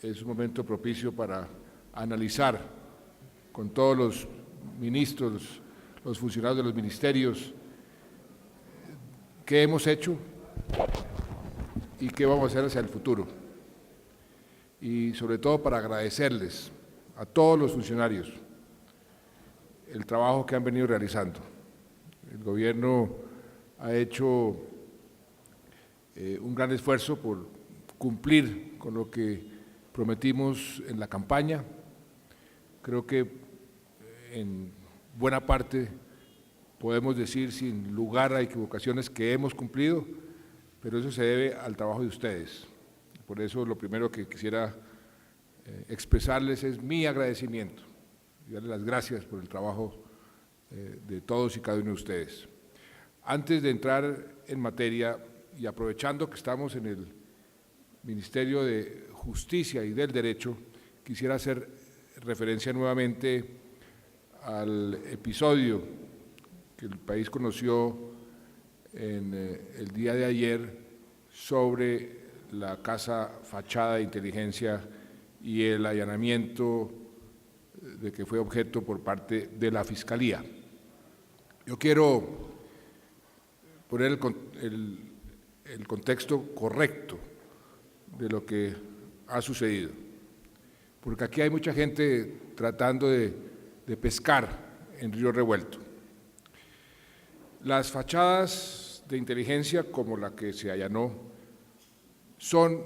Es un momento propicio para analizar con todos los ministros, los funcionarios de los ministerios, qué hemos hecho y qué vamos a hacer hacia el futuro. Y sobre todo para agradecerles a todos los funcionarios el trabajo que han venido realizando. El gobierno ha hecho un gran esfuerzo por cumplir con lo que prometimos en la campaña. Creo que en buena parte podemos decir sin lugar a equivocaciones que hemos cumplido, pero eso se debe al trabajo de ustedes. Por eso lo primero que quisiera expresarles es mi agradecimiento y darles las gracias por el trabajo de todos y cada uno de ustedes. Antes de entrar en materia y aprovechando que estamos en el Ministerio de Justicia y del Derecho, quisiera hacer referencia nuevamente al episodio que el país conoció en el día de ayer sobre la casa fachada de inteligencia y el allanamiento de que fue objeto por parte de la Fiscalía. Yo quiero poner el contexto correcto de lo que ha sucedido, porque aquí hay mucha gente tratando de pescar en río revuelto. Las fachadas de inteligencia, como la que se allanó, son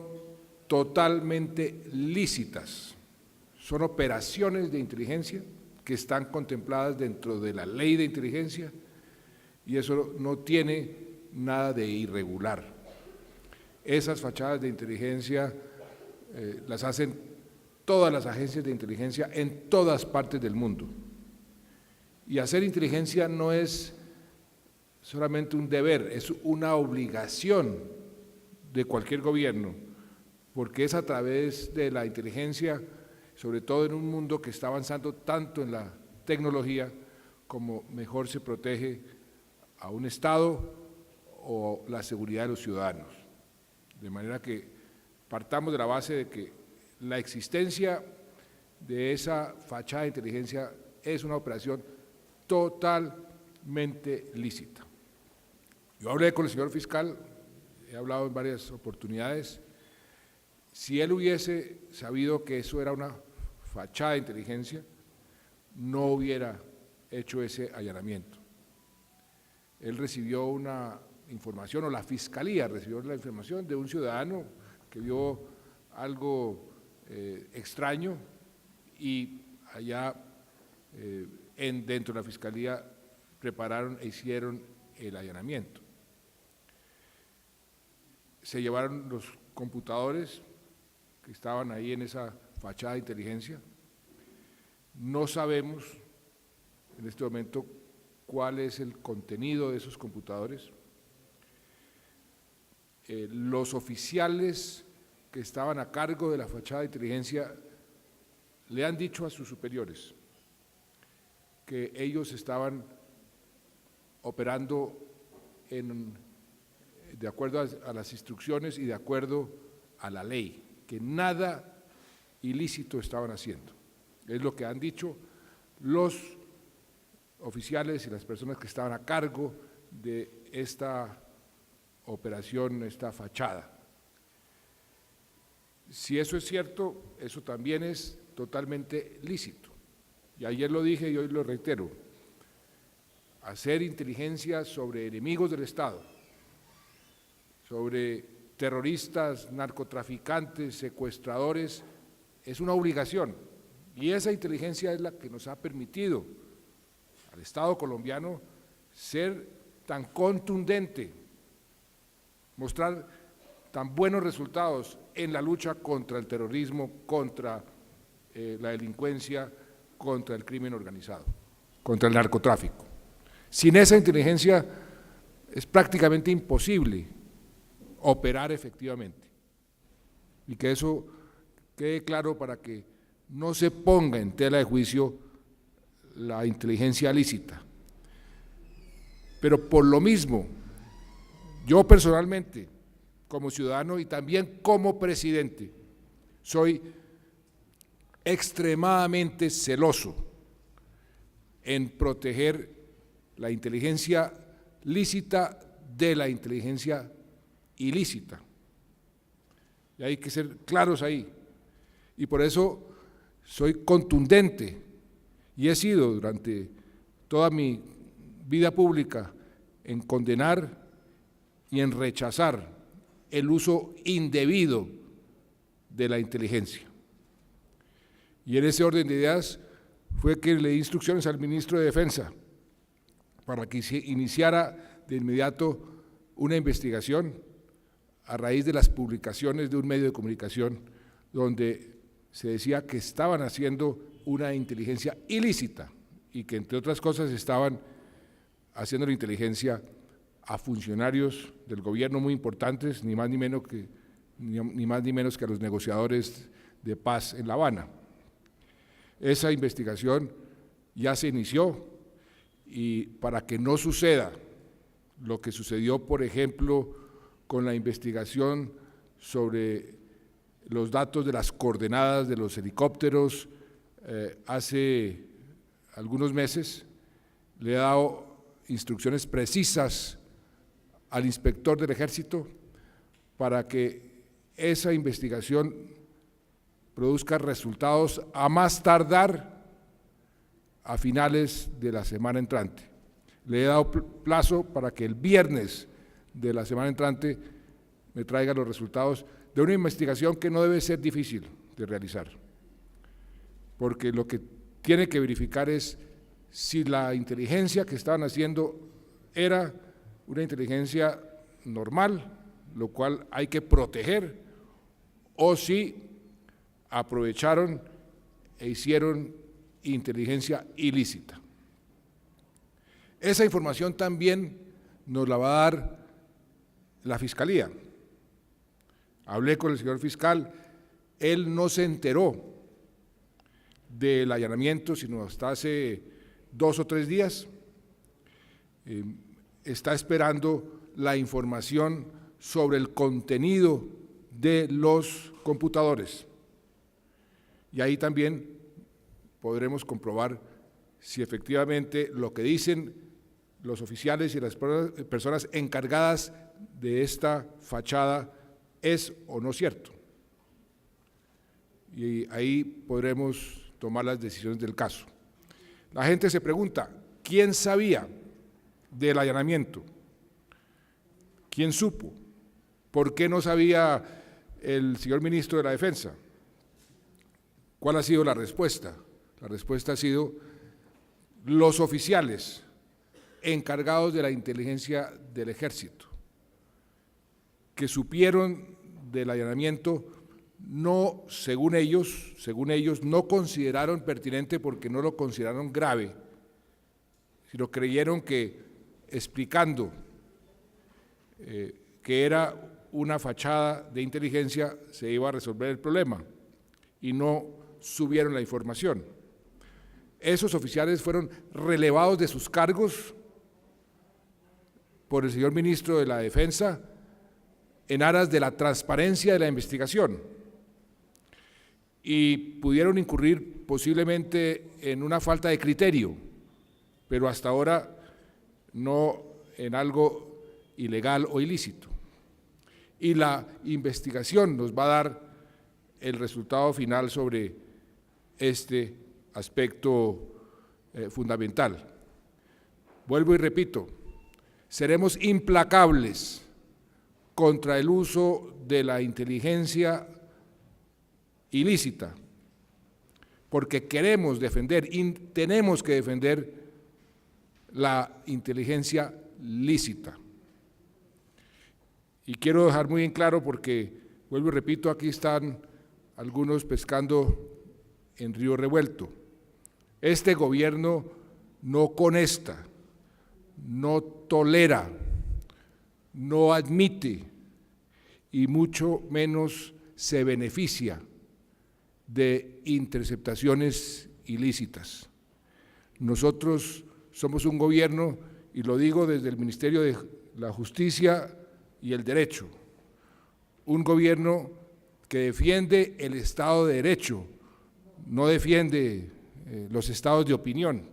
totalmente lícitas, son operaciones de inteligencia que están contempladas dentro de la ley de inteligencia y eso no tiene nada de irregular. Esas fachadas de inteligencia las hacen todas las agencias de inteligencia en todas partes del mundo. Y hacer inteligencia no es solamente un deber, es una obligación de cualquier gobierno, porque es a través de la inteligencia, sobre todo en un mundo que está avanzando tanto en la tecnología, como mejor se protege a un Estado o la seguridad de los ciudadanos. De manera que partamos de la base de que la existencia de esa fachada de inteligencia es una operación totalmente lícita. Yo hablé con el señor fiscal, he hablado en varias oportunidades. Si él hubiese sabido que eso era una fachada de inteligencia, no hubiera hecho ese allanamiento. Él recibió una información, o la Fiscalía recibió la información de un ciudadano que vio algo extraño y allá dentro de la Fiscalía prepararon e hicieron el allanamiento. Se llevaron los computadores que estaban ahí en esa fachada de inteligencia. No sabemos en este momento cuál es el contenido de esos computadores. Los oficiales que estaban a cargo de la fachada de inteligencia le han dicho a sus superiores que ellos estaban operando de acuerdo a las instrucciones y de acuerdo a la ley, que nada ilícito estaban haciendo. Es lo que han dicho los oficiales y las personas que estaban a cargo de esta operación, esta fachada. Si eso es cierto, eso también es totalmente lícito. Y ayer lo dije y hoy lo reitero. Hacer inteligencia sobre enemigos del Estado, sobre terroristas, narcotraficantes, secuestradores, es una obligación. Y esa inteligencia es la que nos ha permitido al Estado colombiano ser tan contundente, mostrar tan buenos resultados en la lucha contra el terrorismo, contra la delincuencia, contra el crimen organizado, contra el narcotráfico. Sin esa inteligencia es prácticamente imposible operar efectivamente. Y que eso quede claro para que no se ponga en tela de juicio la inteligencia lícita. Pero por lo mismo, yo personalmente, como ciudadano y también como presidente, soy extremadamente celoso en proteger la inteligencia lícita de la inteligencia ilícita. Y hay que ser claros ahí. Y por eso soy contundente y he sido durante toda mi vida pública en condenar y en rechazar el uso indebido de la inteligencia. Y en ese orden de ideas fue que le di instrucciones al ministro de Defensa para que se iniciara de inmediato una investigación a raíz de las publicaciones de un medio de comunicación donde se decía que estaban haciendo una inteligencia ilícita y que, entre otras cosas, estaban haciendo la inteligencia a funcionarios del gobierno muy importantes, ni más ni menos que a los negociadores de paz en La Habana. Esa investigación ya se inició y para que no suceda lo que sucedió, por ejemplo, con la investigación sobre los datos de las coordenadas de los helicópteros hace algunos meses, le he dado instrucciones precisas al inspector del Ejército para que esa investigación produzca resultados a más tardar a finales de la semana entrante. Le he dado plazo para que el viernes de la semana entrante me traiga los resultados de una investigación que no debe ser difícil de realizar, porque lo que tiene que verificar es si la inteligencia que estaban haciendo era una inteligencia normal, lo cual hay que proteger, o si aprovecharon e hicieron inteligencia ilícita. Esa información también nos la va a dar la Fiscalía. Hablé con el señor fiscal, él no se enteró del allanamiento sino hasta hace 2 o 3 días. Está esperando la información sobre el contenido de los computadores. Y ahí también podremos comprobar si efectivamente lo que dicen los oficiales y las personas encargadas de esta fachada es o no cierto. Y ahí podremos tomar las decisiones del caso. La gente se pregunta, ¿quién sabía del allanamiento? ¿Quién supo? ¿Por qué no sabía el señor ministro de la Defensa? ¿Cuál ha sido la respuesta? La respuesta ha sido los oficiales encargados de la inteligencia del Ejército, que supieron del allanamiento, no, según ellos, no consideraron pertinente porque no lo consideraron grave, sino creyeron que explicando que era una fachada de inteligencia se iba a resolver el problema y no subieron la información. Esos oficiales fueron relevados de sus cargos por el señor ministro de la Defensa en aras de la transparencia de la investigación y pudieron incurrir posiblemente en una falta de criterio, pero hasta ahora no en algo ilegal o ilícito. Y la investigación nos va a dar el resultado final sobre este aspecto fundamental. Vuelvo y repito, seremos implacables contra el uso de la inteligencia ilícita, porque queremos defender y tenemos que defender la inteligencia lícita. Y quiero dejar muy en claro, porque, vuelvo y repito, aquí están algunos pescando en río revuelto. Este gobierno no conesta, no tolera, no admite y mucho menos se beneficia de interceptaciones ilícitas. Nosotros somos un gobierno y lo digo desde el Ministerio de la Justicia y el Derecho, un gobierno que defiende el Estado de Derecho, no defiende los estados de opinión.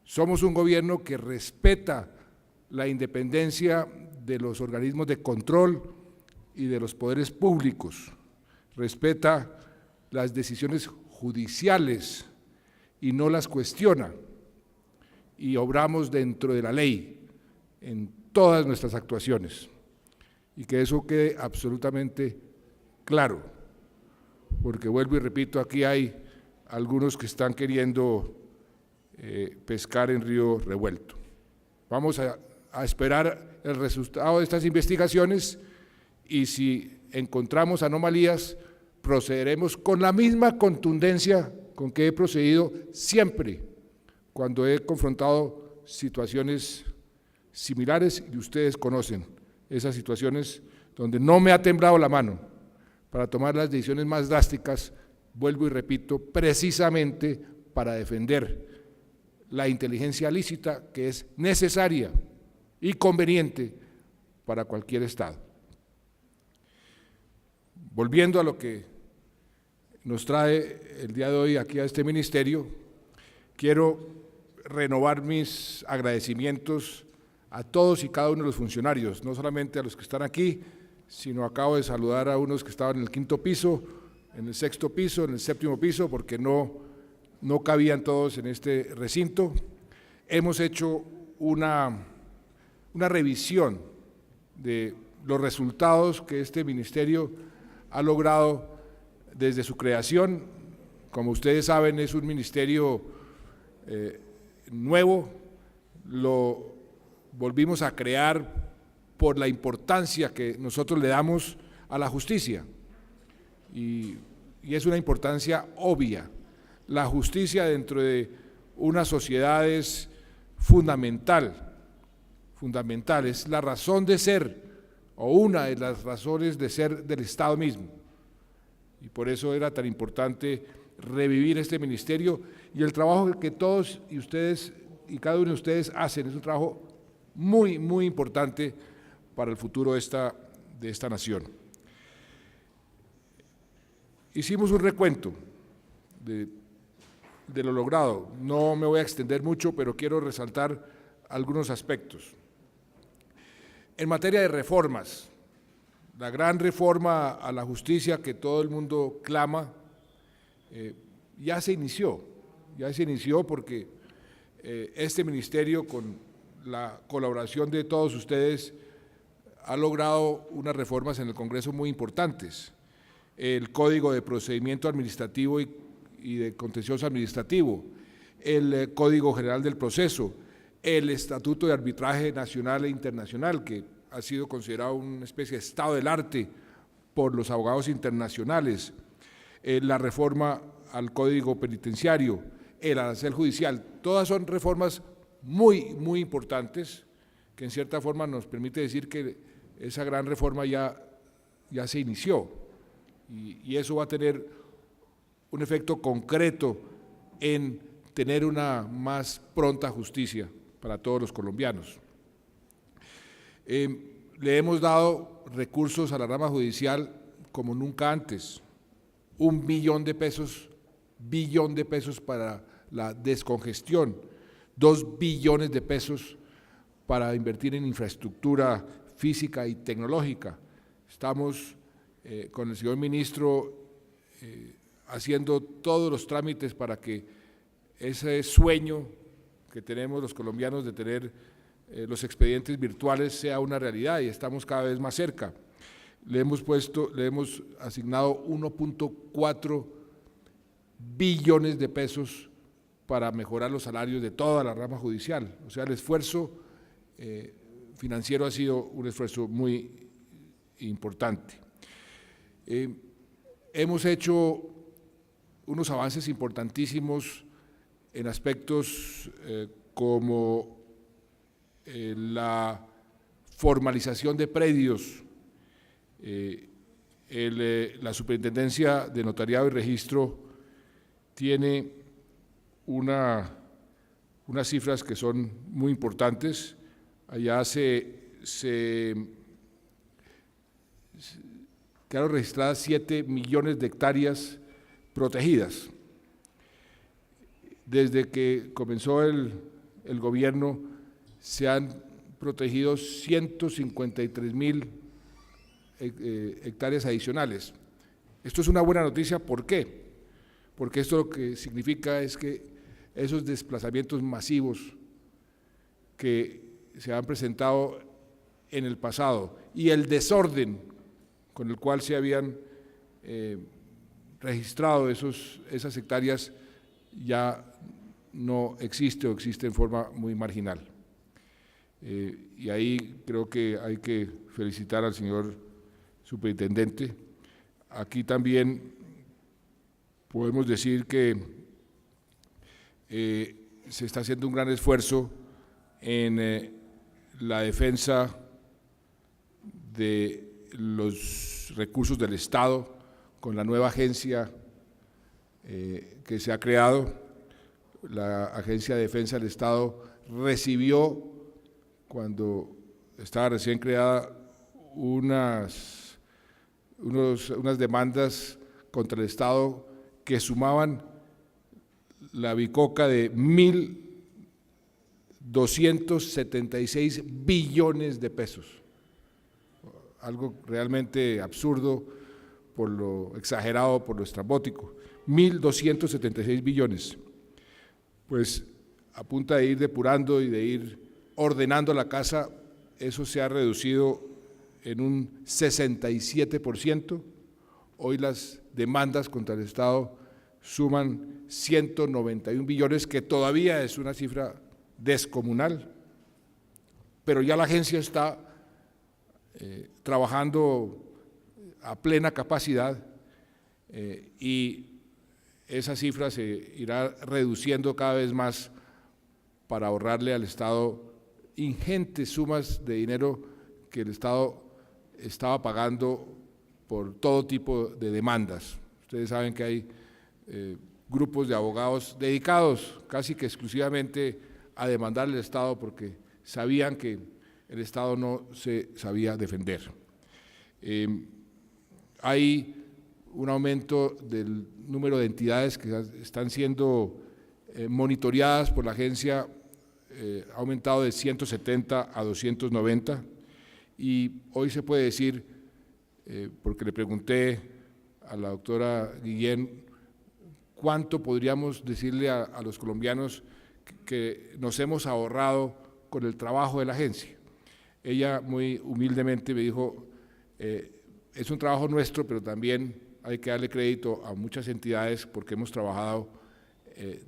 Somos un gobierno que respeta la independencia de los organismos de control y de los poderes públicos, respeta las decisiones judiciales y no las cuestiona, y obramos dentro de la ley en todas nuestras actuaciones, y que eso quede absolutamente claro, porque vuelvo y repito, aquí hay algunos que están queriendo pescar en río revuelto. Vamos a esperar el resultado de estas investigaciones y si encontramos anomalías, procederemos con la misma contundencia con que he procedido siempre cuando he confrontado situaciones similares, y ustedes conocen esas situaciones donde no me ha temblado la mano para tomar las decisiones más drásticas, vuelvo y repito, precisamente para defender la inteligencia lícita que es necesaria y conveniente para cualquier Estado. Volviendo a lo que nos trae el día de hoy aquí a este ministerio, quiero renovar mis agradecimientos a todos y cada uno de los funcionarios, no solamente a los que están aquí, sino acabo de saludar a unos que estaban en el 5º piso, en el 6º piso, en el 7º piso, porque no cabían todos en este recinto. Hemos hecho una revisión de los resultados que este ministerio ha logrado desde su creación. Como ustedes saben, es un ministerio nuevo, lo volvimos a crear por la importancia que nosotros le damos a la justicia, y es una importancia obvia. La justicia dentro de una sociedad es fundamental, es la razón de ser, o una de las razones de ser del Estado mismo, y por eso era tan importante revivir este ministerio, y el trabajo que todos y ustedes y cada uno de ustedes hacen es un trabajo muy, muy importante para el futuro de esta nación. Hicimos un recuento de lo logrado, no me voy a extender mucho, pero quiero resaltar algunos aspectos. En materia de reformas, la gran reforma a la justicia que todo el mundo clama, ya se inició porque este ministerio, con la colaboración de todos ustedes, ha logrado unas reformas en el Congreso muy importantes. El Código de Procedimiento Administrativo y de Contencioso Administrativo, el Código General del Proceso, el Estatuto de Arbitraje Nacional e Internacional, que ha sido considerado una especie de estado del arte por los abogados internacionales, la reforma al Código Penitenciario, el arancel judicial. Todas son reformas muy, muy importantes que en cierta forma nos permite decir que esa gran reforma ya se inició, y eso va a tener un efecto concreto en tener una más pronta justicia para todos los colombianos. Le hemos dado recursos a la rama judicial como nunca antes, $1 billón para la descongestión, 2 billones de pesos para invertir en infraestructura física y tecnológica. Estamos con el señor ministro haciendo todos los trámites para que ese sueño que tenemos los colombianos de tener los expedientes virtuales sea una realidad, y estamos cada vez más cerca. Le hemos asignado 1.4 billones de pesos para mejorar los salarios de toda la rama judicial. O sea, el esfuerzo financiero ha sido un esfuerzo muy importante. Hemos hecho unos avances importantísimos en aspectos como la formalización de predios. La Superintendencia de Notariado y Registro tiene una unas cifras que son muy importantes. Allá quedaron registradas 7 millones de hectáreas protegidas. Desde que comenzó el gobierno se han protegido 153.000 hectáreas adicionales. Esto es una buena noticia, ¿por qué? Porque esto lo que significa es que esos desplazamientos masivos que se han presentado en el pasado y el desorden con el cual se habían registrado esas hectáreas ya no existe o existe en forma muy marginal. Y ahí creo que hay que felicitar al señor superintendente. Aquí también podemos decir que se está haciendo un gran esfuerzo en la defensa de los recursos del Estado con la nueva agencia que se ha creado. La Agencia de Defensa del Estado recibió, cuando estaba recién creada, unas demandas contra el Estado que sumaban la bicoca de 1.276 billones de pesos. Algo realmente absurdo por lo exagerado, por lo estrambótico. 1.276 billones. Pues a punta de ir depurando y de ir ordenando la casa, eso se ha reducido en un 67%. Hoy las demandas contra el Estado suman 191 billones, que todavía es una cifra descomunal, pero ya la agencia está trabajando a plena capacidad y esa cifra se irá reduciendo cada vez más para ahorrarle al Estado ingentes sumas de dinero que el Estado estaba pagando por todo tipo de demandas. Ustedes saben que hay grupos de abogados dedicados casi que exclusivamente a demandar al Estado porque sabían que el Estado no se sabía defender. Hay un aumento del número de entidades que están siendo monitoreadas por la agencia, ha aumentado de 170 a 290, y hoy se puede decir, porque le pregunté a la doctora Guillén cuánto podríamos decirle a los colombianos que nos hemos ahorrado con el trabajo de la agencia. Ella muy humildemente me dijo, es un trabajo nuestro, pero también hay que darle crédito a muchas entidades porque hemos trabajado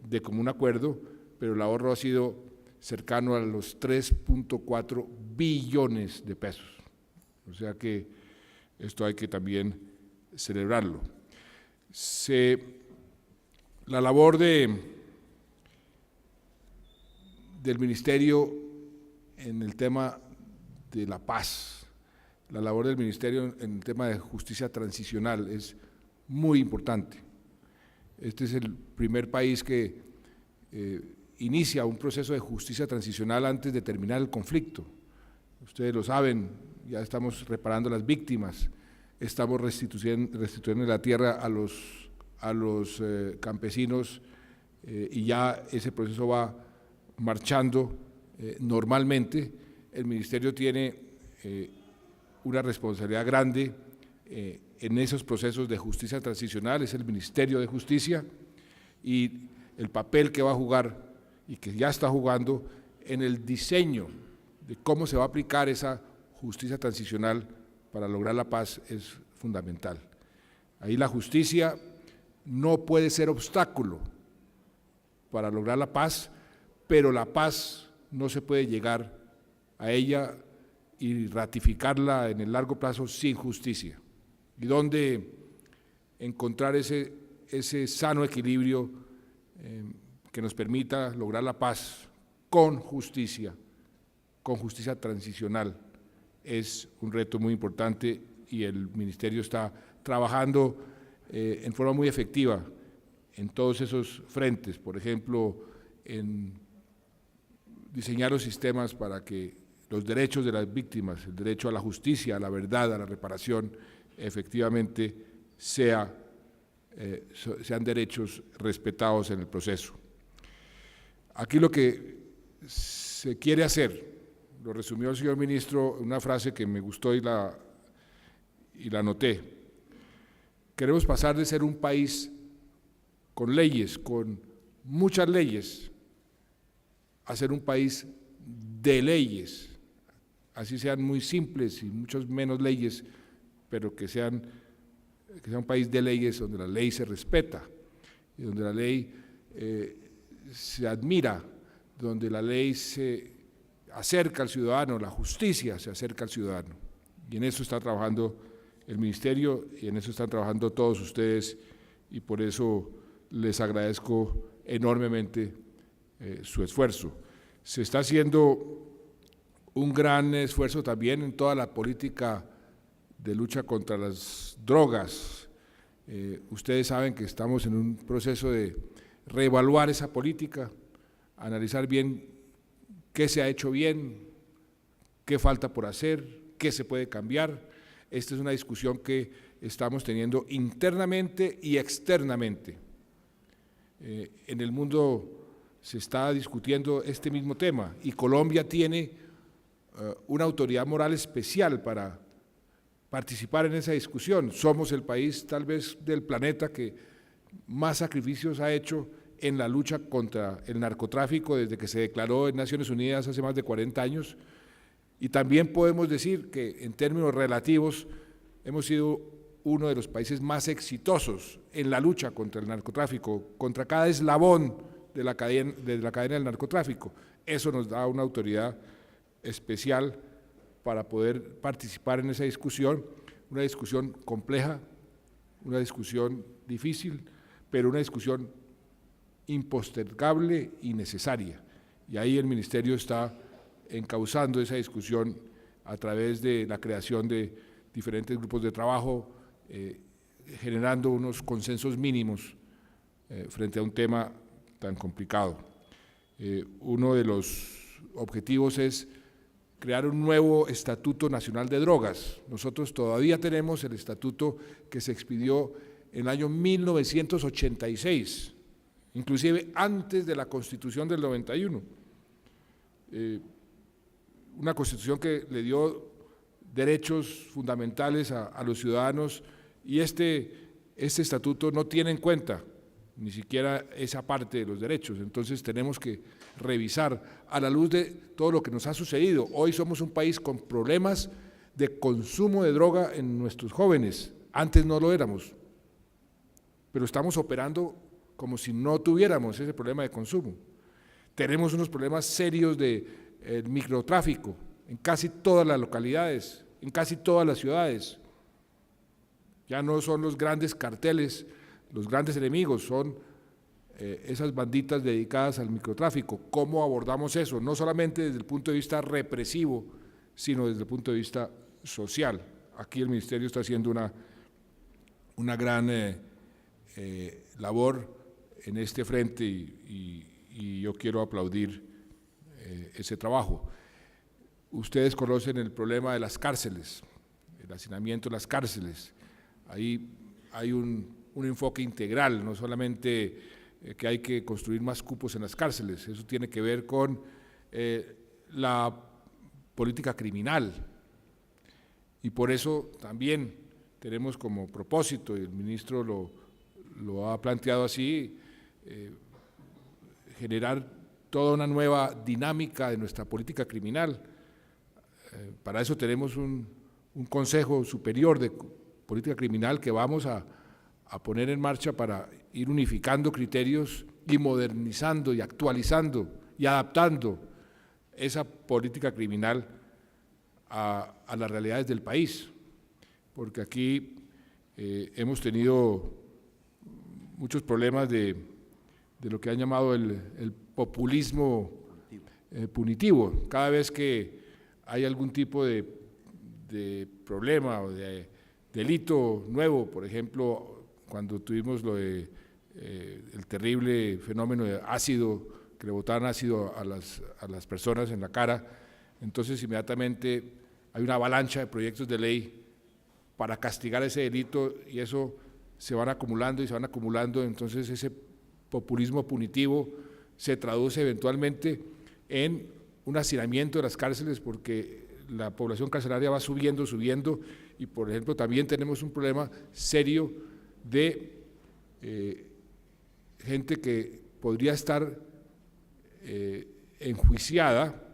de común acuerdo, pero el ahorro ha sido cercano a los 3.4 billones de pesos. O sea que esto hay que también celebrarlo. La labor del Ministerio en el tema de la paz, la labor del Ministerio en el tema de justicia transicional es muy importante. Este es el primer país que inicia un proceso de justicia transicional antes de terminar el conflicto. Ustedes lo saben, ya estamos reparando las víctimas, estamos restituyendo la tierra a los campesinos y ya ese proceso va marchando normalmente. El Ministerio tiene una responsabilidad grande en esos procesos de justicia transicional, es el Ministerio de Justicia, y el papel que va a jugar y que ya está jugando en el diseño de cómo se va a aplicar esa justicia transicional para lograr la paz es fundamental. Ahí la justicia no puede ser obstáculo para lograr la paz, pero la paz no se puede llegar a ella y ratificarla en el largo plazo sin justicia. ¿Y dónde encontrar ese sano equilibrio que nos permita lograr la paz con justicia transicional? Es un reto muy importante y el Ministerio está trabajando en forma muy efectiva en todos esos frentes, por ejemplo, en diseñar los sistemas para que los derechos de las víctimas, el derecho a la justicia, a la verdad, a la reparación, efectivamente sean derechos respetados en el proceso. Aquí lo que se quiere hacer, lo resumió el señor ministro en una frase que me gustó y la anoté. Queremos pasar de ser un país con leyes, con muchas leyes, a ser un país de leyes, así sean muy simples y muchas menos leyes, pero que sea un país de leyes donde la ley se respeta y donde la ley se admira, donde la ley se acerca al ciudadano, la justicia se acerca al ciudadano. Y en eso está trabajando el Ministerio y en eso están trabajando todos ustedes, y por eso les agradezco enormemente su esfuerzo. Se está haciendo un gran esfuerzo también en toda la política de lucha contra las drogas. Ustedes saben que estamos en un proceso de reevaluar esa política, analizar bien qué se ha hecho bien, qué falta por hacer, qué se puede cambiar. Esta es una discusión que estamos teniendo internamente y externamente. En el mundo se está discutiendo este mismo tema y Colombia tiene una autoridad moral especial para participar en esa discusión. Somos el país tal vez del planeta que más sacrificios ha hecho en la lucha contra el narcotráfico desde que se declaró en Naciones Unidas hace más de 40 años, y también podemos decir que en términos relativos hemos sido uno de los países más exitosos en la lucha contra el narcotráfico, contra cada eslabón de la cadena del narcotráfico. Eso nos da una autoridad especial para poder participar en esa discusión, una discusión compleja, una discusión difícil, pero una discusión impostergable y necesaria. Y ahí el Ministerio está encauzando esa discusión a través de la creación de diferentes grupos de trabajo, generando unos consensos mínimos frente a un tema tan complicado. Uno de los objetivos es crear un nuevo Estatuto Nacional de Drogas. Nosotros todavía tenemos el estatuto que se expidió en el año 1986, inclusive antes de la Constitución del 91. Una Constitución que le dio derechos fundamentales a los ciudadanos, y este estatuto no tiene en cuenta ni siquiera esa parte de los derechos. Entonces tenemos que revisar a la luz de todo lo que nos ha sucedido. Hoy somos un país con problemas de consumo de droga en nuestros jóvenes, antes no lo éramos, pero estamos operando como si no tuviéramos ese problema de consumo. Tenemos unos problemas serios de microtráfico en casi todas las localidades, en casi todas las ciudades. Ya no son los grandes carteles los grandes enemigos, son esas banditas dedicadas al microtráfico. ¿Cómo abordamos eso? No solamente desde el punto de vista represivo, sino desde el punto de vista social. Aquí el Ministerio está haciendo una gran labor en este frente y yo quiero aplaudir ese trabajo. Ustedes conocen el problema de las cárceles, el hacinamiento de las cárceles. Ahí hay un enfoque integral, no solamente que hay que construir más cupos en las cárceles, eso tiene que ver con la política criminal, y por eso también tenemos como propósito, y el ministro lo ha planteado así, generar toda una nueva dinámica de nuestra política criminal. Para eso tenemos un Consejo Superior de Política Criminal que vamos a poner en marcha para ir unificando criterios y modernizando y actualizando y adaptando esa política criminal a las realidades del país, porque aquí hemos tenido muchos problemas de lo que han llamado el populismo punitivo. Cada vez que hay algún tipo de problema o de delito nuevo, por ejemplo, cuando tuvimos el terrible fenómeno de ácido que le botaban ácido a las personas en la cara. Entonces inmediatamente hay una avalancha de proyectos de ley para castigar ese delito y eso se van acumulando y se van acumulando, entonces ese populismo punitivo se traduce eventualmente en un hacinamiento de las cárceles porque la población carcelaria va subiendo y por ejemplo también tenemos un problema serio de gente que podría estar enjuiciada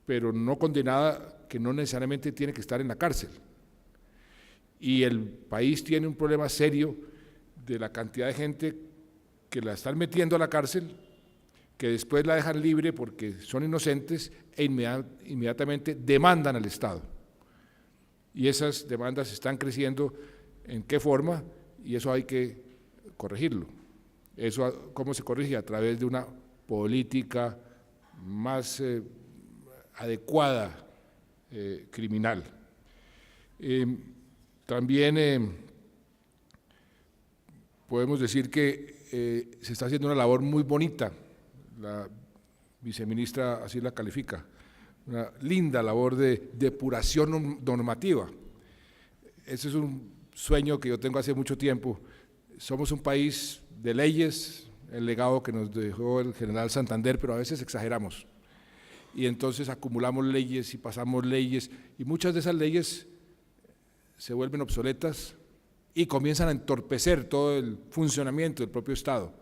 pero no condenada, que no necesariamente tiene que estar en la cárcel. Y el país tiene un problema serio de la cantidad de gente que la están metiendo a la cárcel, que después la dejan libre porque son inocentes e inmediatamente demandan al Estado. Y esas demandas están creciendo. ¿En qué forma? Y eso hay que corregirlo. Eso, ¿cómo se corrige? A través de una política más adecuada criminal. También podemos decir que se está haciendo una labor muy bonita, la viceministra así la califica, una linda labor de depuración normativa. Ese es un sueño que yo tengo hace mucho tiempo. Somos un país de leyes, el legado que nos dejó el general Santander, pero a veces exageramos. Y entonces acumulamos leyes y pasamos leyes, y muchas de esas leyes se vuelven obsoletas y comienzan a entorpecer todo el funcionamiento del propio Estado.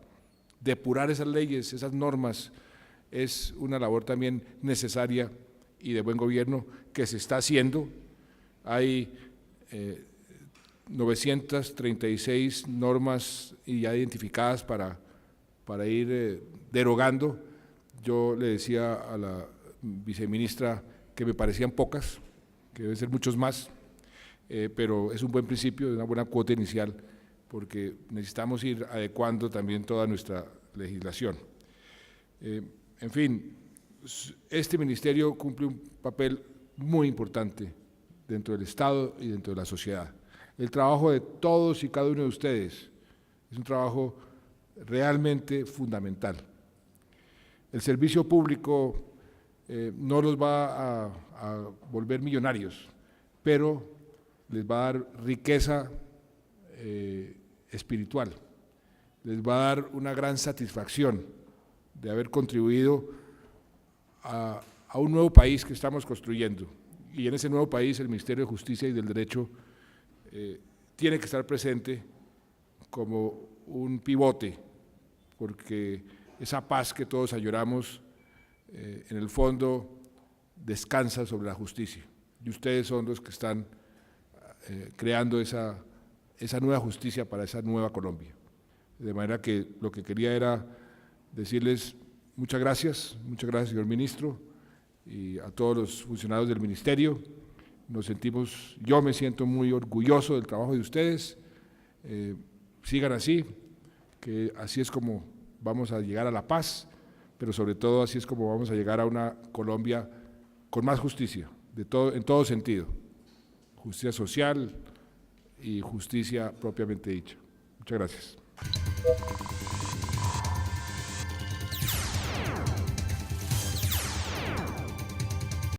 Depurar esas leyes, esas normas, es una labor también necesaria y de buen gobierno que se está haciendo. Hay 936 normas ya identificadas para ir derogando. Yo le decía a la viceministra que me parecían pocas, que deben ser muchos más, pero es un buen principio, una buena cuota inicial, porque necesitamos ir adecuando también toda nuestra legislación. En fin, este ministerio cumple un papel muy importante dentro del Estado y dentro de la sociedad. El trabajo de todos y cada uno de ustedes es un trabajo realmente fundamental. El servicio público no los va a volver millonarios, pero les va a dar riqueza espiritual, les va a dar una gran satisfacción de haber contribuido a un nuevo país que estamos construyendo. Y en ese nuevo país el Ministerio de Justicia y del Derecho tiene que estar presente como un pivote, porque esa paz que todos añoramos, en el fondo, descansa sobre la justicia. Y ustedes son los que están creando esa nueva justicia para esa nueva Colombia. De manera que lo que quería era decirles muchas gracias, señor ministro, y a todos los funcionarios del ministerio. Yo me siento muy orgulloso del trabajo de ustedes. Sigan así, que así es como vamos a llegar a la paz, pero sobre todo así es como vamos a llegar a una Colombia con más justicia, en todo sentido, justicia social y justicia propiamente dicha. Muchas gracias.